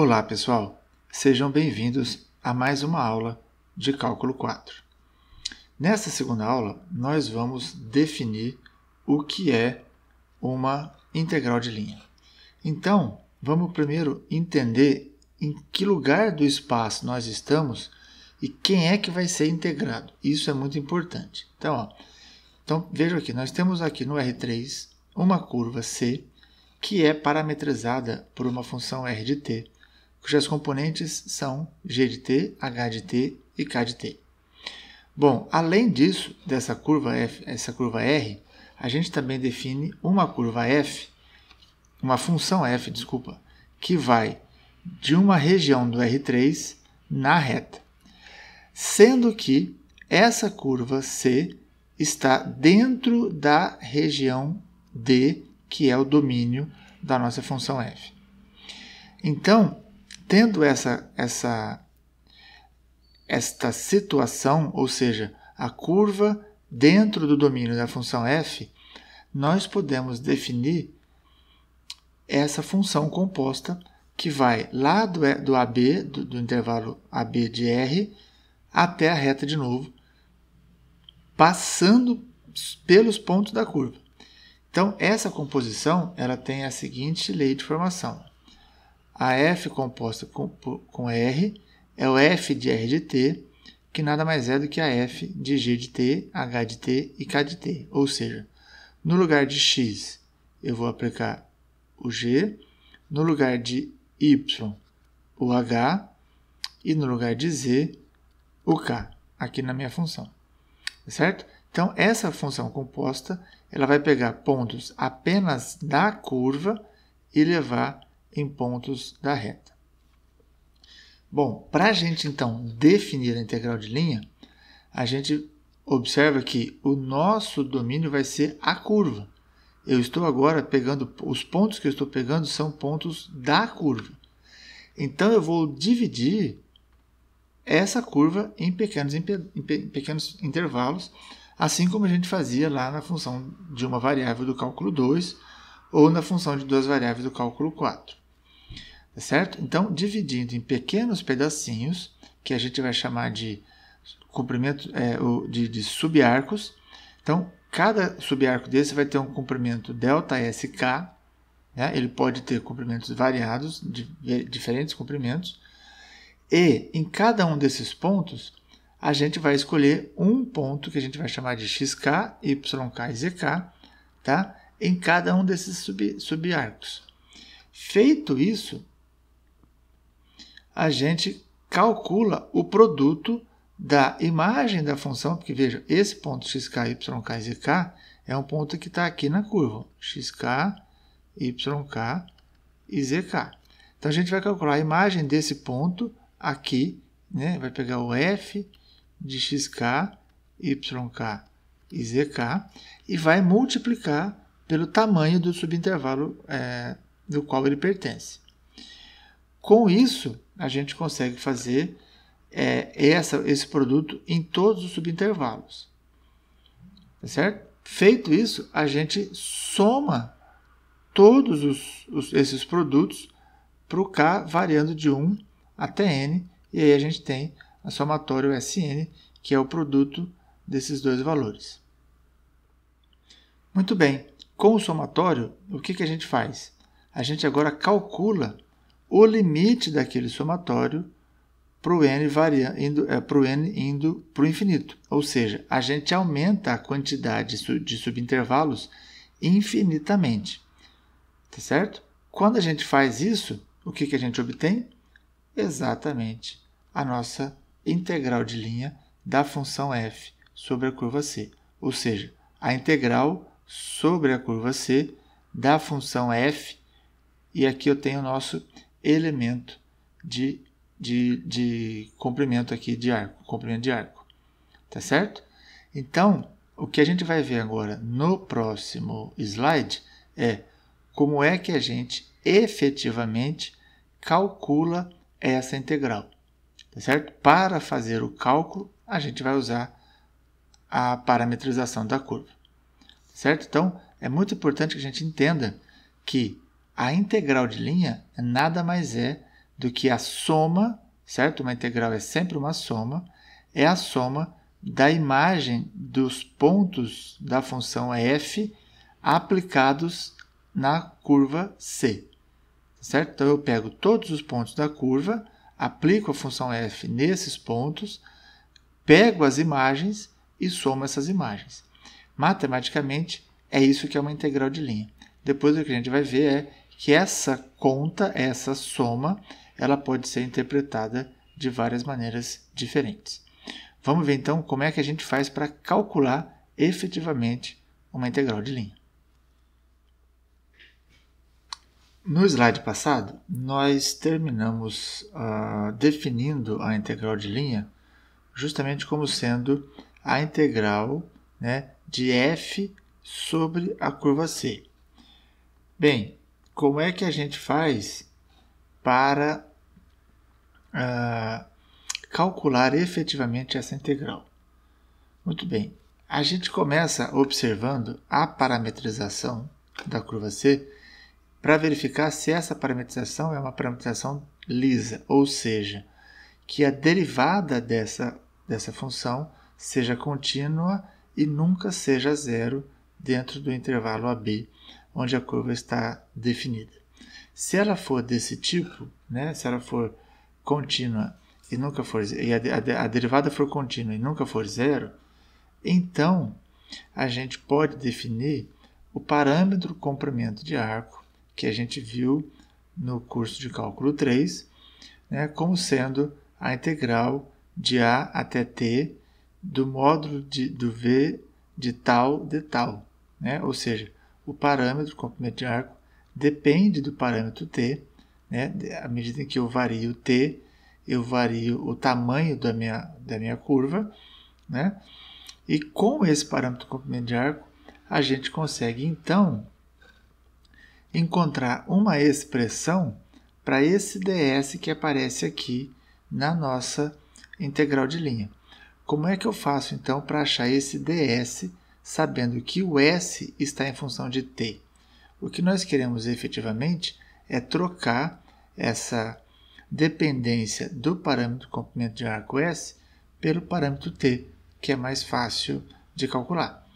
Olá pessoal, sejam bem-vindos a mais uma aula de Cálculo 4. Nessa segunda aula, nós vamos definir o que é uma integral de linha. Então, vamos primeiro entender em que lugar do espaço nós estamos e quem é que vai ser integrado. Isso é muito importante. Então vejam aqui, nós temos aqui no R3 uma curva C que é parametrizada por uma função R de t, cujas componentes são g de t, h de t e k de t. Bom, além disso, dessa curva f, essa curva R, a gente também define uma curva f, uma função f, desculpa, que vai de uma região do R3 na reta, sendo que essa curva C está dentro da região D, que é o domínio da nossa função f. Então, tendo esta situação, ou seja, a curva dentro do domínio da função f, nós podemos definir essa função composta que vai lá do AB, do intervalo AB de R, até a reta de novo, passando pelos pontos da curva. Então, essa composição ela tem a seguinte lei de formação. A f composta com R é o f de R de t, que nada mais é do que a f de g de t, h de t e k de t. Ou seja, no lugar de x, eu vou aplicar o g, no lugar de y, o h, e no lugar de z, o k, aqui na minha função. Certo? Então, essa função composta ela vai pegar pontos apenas da curva e levar em pontos da reta. Bom, para a gente então definir a integral de linha, a gente observa que o nosso domínio vai ser a curva. Eu estou agora pegando, os pontos que eu estou pegando são pontos da curva. Então eu vou dividir essa curva em pequenos intervalos, assim como a gente fazia lá na função de uma variável do cálculo 2 ou na função de duas variáveis do cálculo 4. Tá certo? Então, dividindo em pequenos pedacinhos, que a gente vai chamar de comprimento de subarcos. Então, cada subarco desse vai ter um comprimento ΔSK, né? Ele pode ter comprimentos variados, diferentes comprimentos, e em cada um desses pontos, a gente vai escolher um ponto que a gente vai chamar de xk, yk e zk, tá? Em cada um desses subarcos. Feito isso, a gente calcula o produto da imagem da função, porque veja, esse ponto xk, yk e zk é um ponto que está aqui na curva, xk, yk e zk. Então, a gente vai calcular a imagem desse ponto aqui, né? Vai pegar o f de xk, yk e zk e vai multiplicar pelo tamanho do subintervalo do qual ele pertence. Com isso, a gente consegue fazer esse produto em todos os subintervalos. Tá certo? Feito isso, a gente soma todos esses produtos para o k variando de 1 até n, e aí a gente tem a somatório Sn, que é o produto desses dois valores. Muito bem, com o somatório, o que a gente faz? A gente agora calcula o limite daquele somatório para o n indo para o infinito. Ou seja, a gente aumenta a quantidade de subintervalos infinitamente. Tá certo? Quando a gente faz isso, o que a gente obtém? Exatamente a nossa integral de linha da função f sobre a curva c. Ou seja, a integral sobre a curva c da função f, e aqui eu tenho o nosso elemento de comprimento aqui de arco, comprimento de arco. Tá certo? Então, o que a gente vai ver agora no próximo slide é como é que a gente efetivamente calcula essa integral. Tá certo? Para fazer o cálculo, a gente vai usar a parametrização da curva. Certo? Então, é muito importante que a gente entenda que a integral de linha nada mais é do que a soma, certo? Uma integral é sempre uma soma, é a soma da imagem dos pontos da função f aplicados na curva C, certo? Então, eu pego todos os pontos da curva, aplico a função f nesses pontos, pego as imagens e somo essas imagens. Matematicamente, é isso que é uma integral de linha. Depois, o que a gente vai ver é que essa conta, essa soma, ela pode ser interpretada de várias maneiras diferentes. Vamos ver, então, como é que a gente faz para calcular efetivamente uma integral de linha. No slide passado, nós terminamos definindo a integral de linha justamente como sendo a integral, né, de f sobre a curva C. Bem, como é que a gente faz para calcular efetivamente essa integral? Muito bem, a gente começa observando a parametrização da curva C para verificar se essa parametrização é uma parametrização lisa, ou seja, que a derivada dessa função seja contínua e nunca seja zero dentro do intervalo AB, onde a curva está definida. Se ela for desse tipo, né, se ela for contínua e nunca for e a derivada for contínua e nunca for zero, então a gente pode definir o parâmetro comprimento de arco que a gente viu no curso de cálculo 3, né, como sendo a integral de a até t do módulo do v de tal, né? Ou seja, o parâmetro comprimento de arco depende do parâmetro t, né? À medida em que eu vario t, eu vario o tamanho da minha curva, né? E com esse parâmetro comprimento de arco, a gente consegue, então, encontrar uma expressão para esse ds que aparece aqui na nossa integral de linha. Como é que eu faço, então, para achar esse ds, sabendo que o s está em função de t? O que nós queremos efetivamente é trocar essa dependência do parâmetro comprimento de arco s pelo parâmetro t, que é mais fácil de calcular.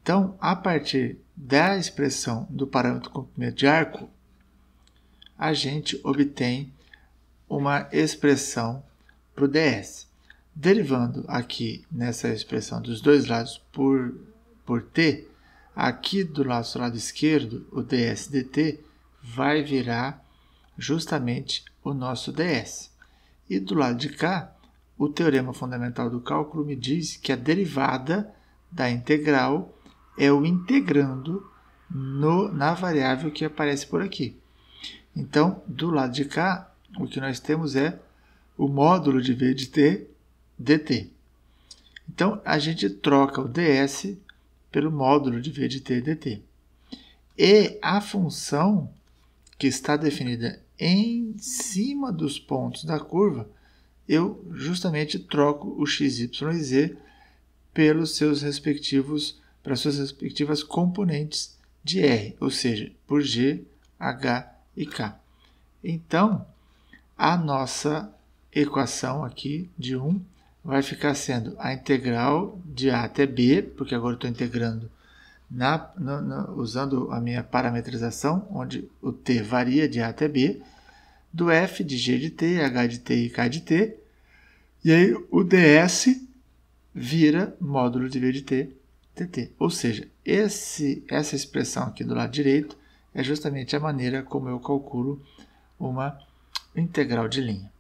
Então, a partir da expressão do parâmetro comprimento de arco, a gente obtém uma expressão para o ds. Derivando aqui nessa expressão dos dois lados por t, aqui do nosso lado esquerdo, o ds dt vai virar justamente o nosso ds. E do lado de cá, o teorema fundamental do cálculo me diz que a derivada da integral é o integrando na variável que aparece por aqui. Então, do lado de cá, o que nós temos é o módulo de v de t dt. Então, a gente troca o ds pelo módulo de v de t dt. E a função que está definida em cima dos pontos da curva, eu justamente troco o x, y e z para suas respectivas componentes de R, ou seja, por G, H e K. Então, a nossa equação aqui de 1 vai ficar sendo a integral de A até B, porque agora eu estou integrando usando a minha parametrização, onde o t varia de A até B, do f de g de t, h de t e k de t, e aí o ds vira módulo de v de t dt. Ou seja, essa expressão aqui do lado direito é justamente a maneira como eu calculo uma integral de linha.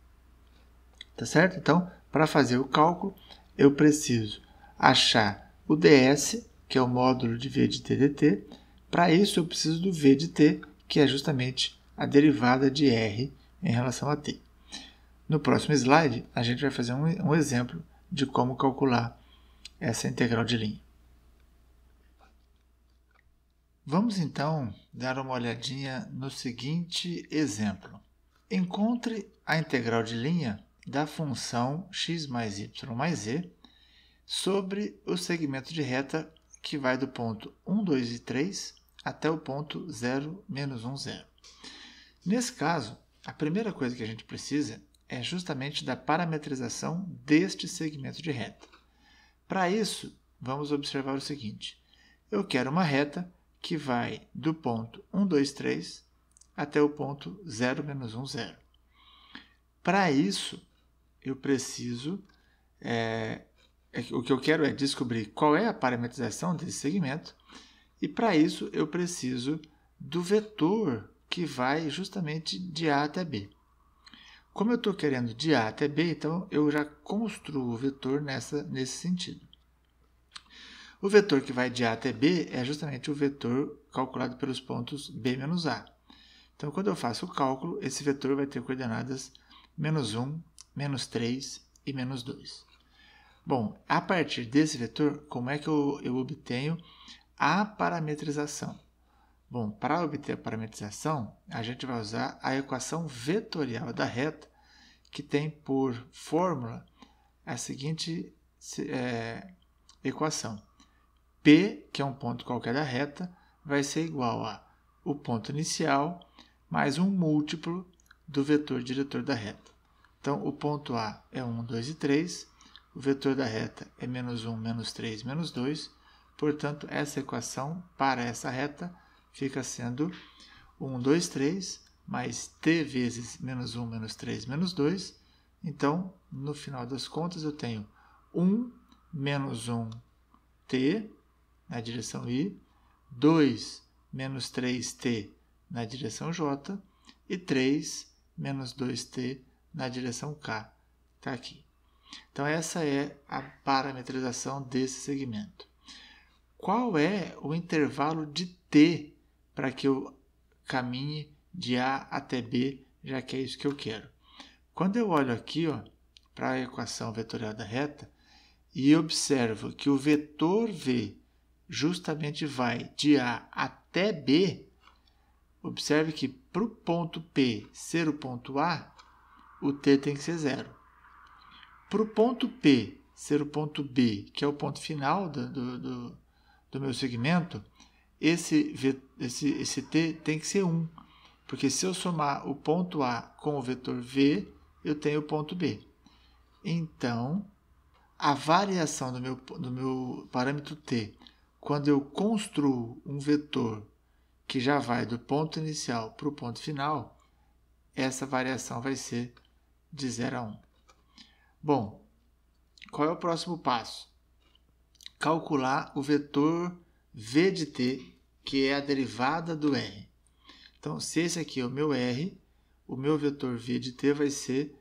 Tá certo? Então, para fazer o cálculo, eu preciso achar o ds, que é o módulo de v de t dt. Para isso, eu preciso do v de t, que é justamente a derivada de r em relação a t. No próximo slide, a gente vai fazer um exemplo de como calcular essa integral de linha. Vamos então dar uma olhadinha no seguinte exemplo. Encontre a integral de linha da função x mais y mais z sobre o segmento de reta que vai do ponto 1, 2 e 3 até o ponto 0, menos 1, 0. Nesse caso, a primeira coisa que a gente precisa é justamente da parametrização deste segmento de reta. Para isso, vamos observar o seguinte. Eu quero uma reta que vai do ponto 1, 2, 3 até o ponto 0, menos 1, 0. Para isso, eu preciso... o que eu quero é descobrir qual é a parametrização desse segmento, e para isso eu preciso do vetor que vai justamente de A até B. Como eu estou querendo de A até B, então eu já construo o vetor nesse sentido. O vetor que vai de A até B é justamente o vetor calculado pelos pontos B menos A. Então, quando eu faço o cálculo, esse vetor vai ter coordenadas menos 1, menos 3 e menos 2. Bom, a partir desse vetor, como é que eu obtenho a parametrização? Bom, para obter a parametrização, a gente vai usar a equação vetorial da reta, que tem por fórmula a seguinte equação. P, que é um ponto qualquer da reta, vai ser igual a o ponto inicial mais um múltiplo do vetor diretor da reta. Então, o ponto A é 1, 2 e 3, o vetor da reta é menos 1, menos 3, menos 2, portanto, essa equação para essa reta fica sendo 1, 2, 3, mais t vezes menos 1, menos 3, menos 2. Então, no final das contas, eu tenho 1 menos 1t na direção I, 2 menos 3t na direção J e 3 menos 2t na direção K. Está aqui. Então, essa é a parametrização desse segmento. Qual é o intervalo de t para que eu caminhe de A até B, já que é isso que eu quero? Quando eu olho aqui para a equação vetorial da reta e observo que o vetor V justamente vai de A até B, observe que para o ponto P ser o ponto A, o t tem que ser 0. Para o ponto P ser o ponto B, que é o ponto final do meu segmento, esse t tem que ser 1. Porque se eu somar o ponto A com o vetor V, eu tenho o ponto B. Então, a variação do meu parâmetro t, quando eu construo um vetor que já vai do ponto inicial para o ponto final, essa variação vai ser de 0 a 1. Bom, qual é o próximo passo? Calcular o vetor v de t, que é a derivada do r. Então, se esse aqui é o meu r, o meu vetor v de t vai ser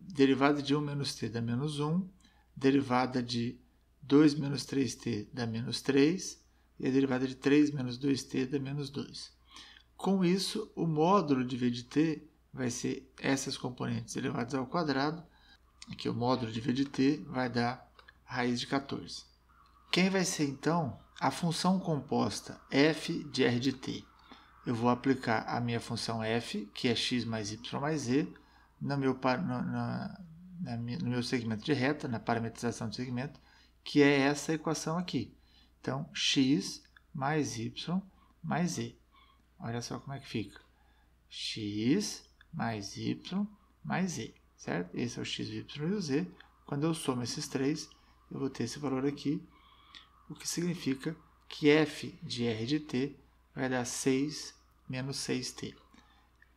derivada de 1 menos t dá menos 1, derivada de 2 menos 3t dá menos 3, e a derivada de 3 menos 2t dá menos 2. Com isso, o módulo de v de t vai ser essas componentes elevadas ao quadrado. Aqui o módulo de v de t vai dar raiz de 14. Quem vai ser, então, a função composta f de r de t? Eu vou aplicar a minha função f, que é x mais y mais z, no meu segmento de reta, na parametrização do segmento, que é essa equação aqui. Então, x mais y mais z. Olha só como é que fica. X mais y mais z, certo? Esse é o x, o y e o z. Quando eu somo esses três, eu vou ter esse valor aqui, o que significa que f de r de t vai dar 6 menos 6t.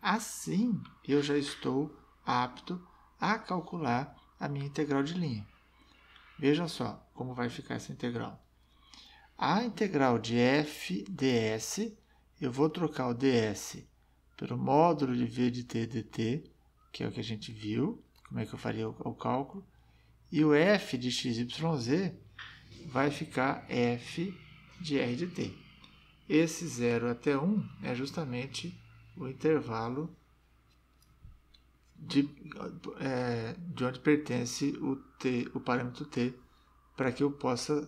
Assim, eu já estou apto a calcular a minha integral de linha. Veja só como vai ficar essa integral. A integral de f ds, eu vou trocar o ds pelo módulo de v de t dt, que é o que a gente viu, como é que eu faria o cálculo, e o f de x, y, z vai ficar f de r de t. Esse 0 até 1 é justamente o intervalo de onde pertence o parâmetro t, para que eu possa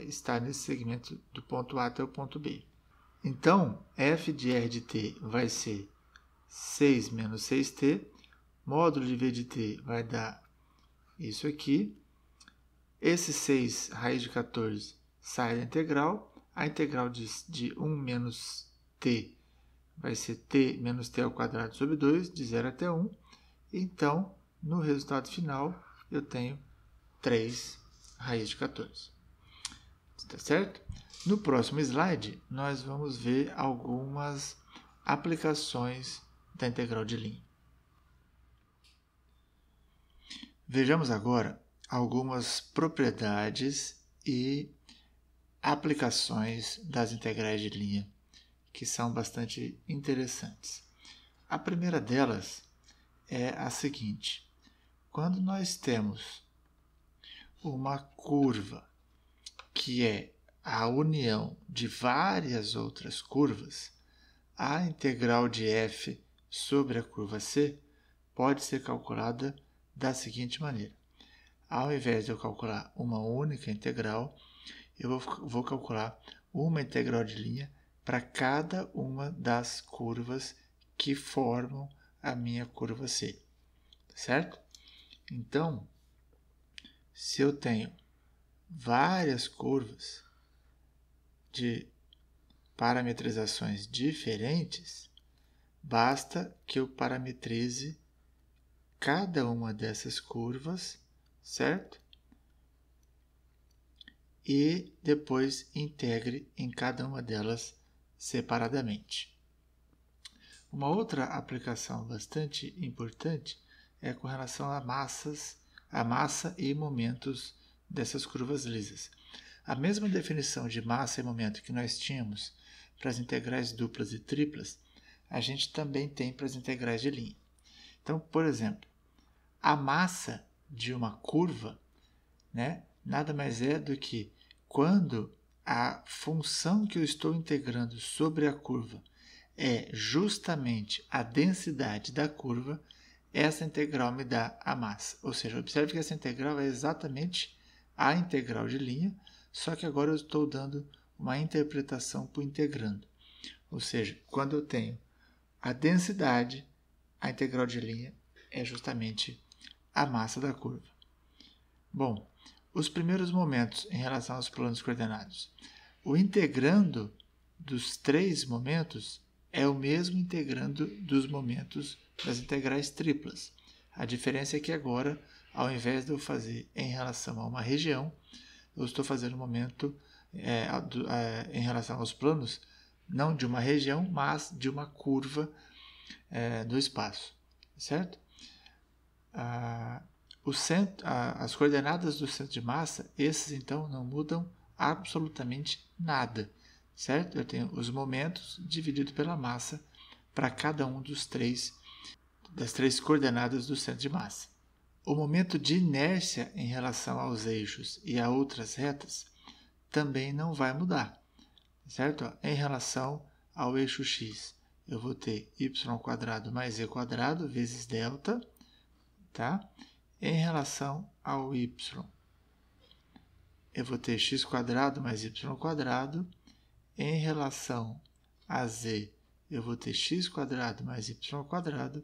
estar nesse segmento do ponto A até o ponto B. Então, f de r de t vai ser 6 menos 6t, módulo de v de t vai dar isso aqui. Esse 6 raiz de 14 sai da integral, a integral de 1 menos t vai ser t menos t ao quadrado sobre 2, de 0 até 1. Então, no resultado final, eu tenho 3 raiz de 14. Tá certo? No próximo slide, nós vamos ver algumas aplicações da integral de linha. Vejamos agora algumas propriedades e aplicações das integrais de linha que são bastante interessantes. A primeira delas é a seguinte: quando nós temos uma curva que é a união de várias outras curvas, a integral de f sobre a curva C pode ser calculada da seguinte maneira. Ao invés de eu calcular uma única integral, eu vou calcular uma integral de linha para cada uma das curvas que formam a minha curva C. Certo? Então, se eu tenho várias curvas de parametrizações diferentes, basta que eu parametrize cada uma dessas curvas, certo? E depois integre em cada uma delas separadamente. Uma outra aplicação bastante importante é com relação a massa e momentos dessas curvas lisas. A mesma definição de massa e momento que nós tínhamos para as integrais duplas e triplas, a gente também tem para as integrais de linha. Então, por exemplo, a massa de uma curva, nada mais é do que quando a função que eu estou integrando sobre a curva é justamente a densidade da curva, essa integral me dá a massa. Ou seja, observe que essa integral é exatamente a integral de linha, só que agora eu estou dando uma interpretação para o integrando. Ou seja, quando eu tenho a densidade, a integral de linha é justamente a massa da curva. Bom, os primeiros momentos em relação aos planos coordenados. O integrando dos 3 momentos é o mesmo integrando dos momentos das integrais triplas. A diferença é que agora, ao invés de eu fazer em relação a uma região, eu estou fazendo o momento em relação aos planos, não de uma região, mas de uma curva do espaço. Certo? As coordenadas do centro de massa, esses então não mudam absolutamente nada, certo? Eu tenho os momentos dividido pela massa para cada um das 3 coordenadas do centro de massa. O momento de inércia em relação aos eixos e a outras retas também não vai mudar, certo? Em relação ao eixo x, eu vou ter y² mais e² vezes delta, tá? Em relação ao y, eu vou ter x² mais y². Em relação a z, eu vou ter x² mais y².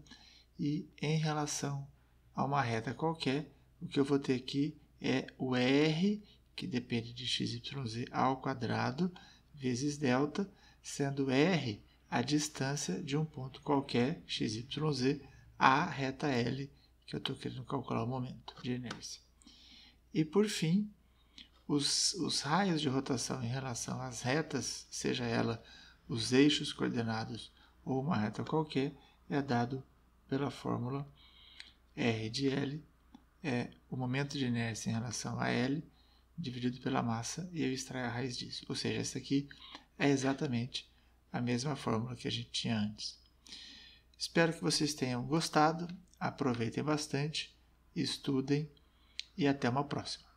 E em relação a uma reta qualquer, o que eu vou ter aqui é o r, que depende de x, y, z ao quadrado, vezes delta, sendo r a distância de um ponto qualquer, x, y, z, à reta L, que eu estou querendo calcular o momento de inércia. E, por fim, os raios de rotação em relação às retas, seja ela os eixos coordenados ou uma reta qualquer, é dado pela fórmula R de L, é o momento de inércia em relação a L, dividido pela massa, e eu extraio a raiz disso. Ou seja, essa aqui é exatamente a mesma fórmula que a gente tinha antes. Espero que vocês tenham gostado, aproveitem bastante, estudem e até uma próxima.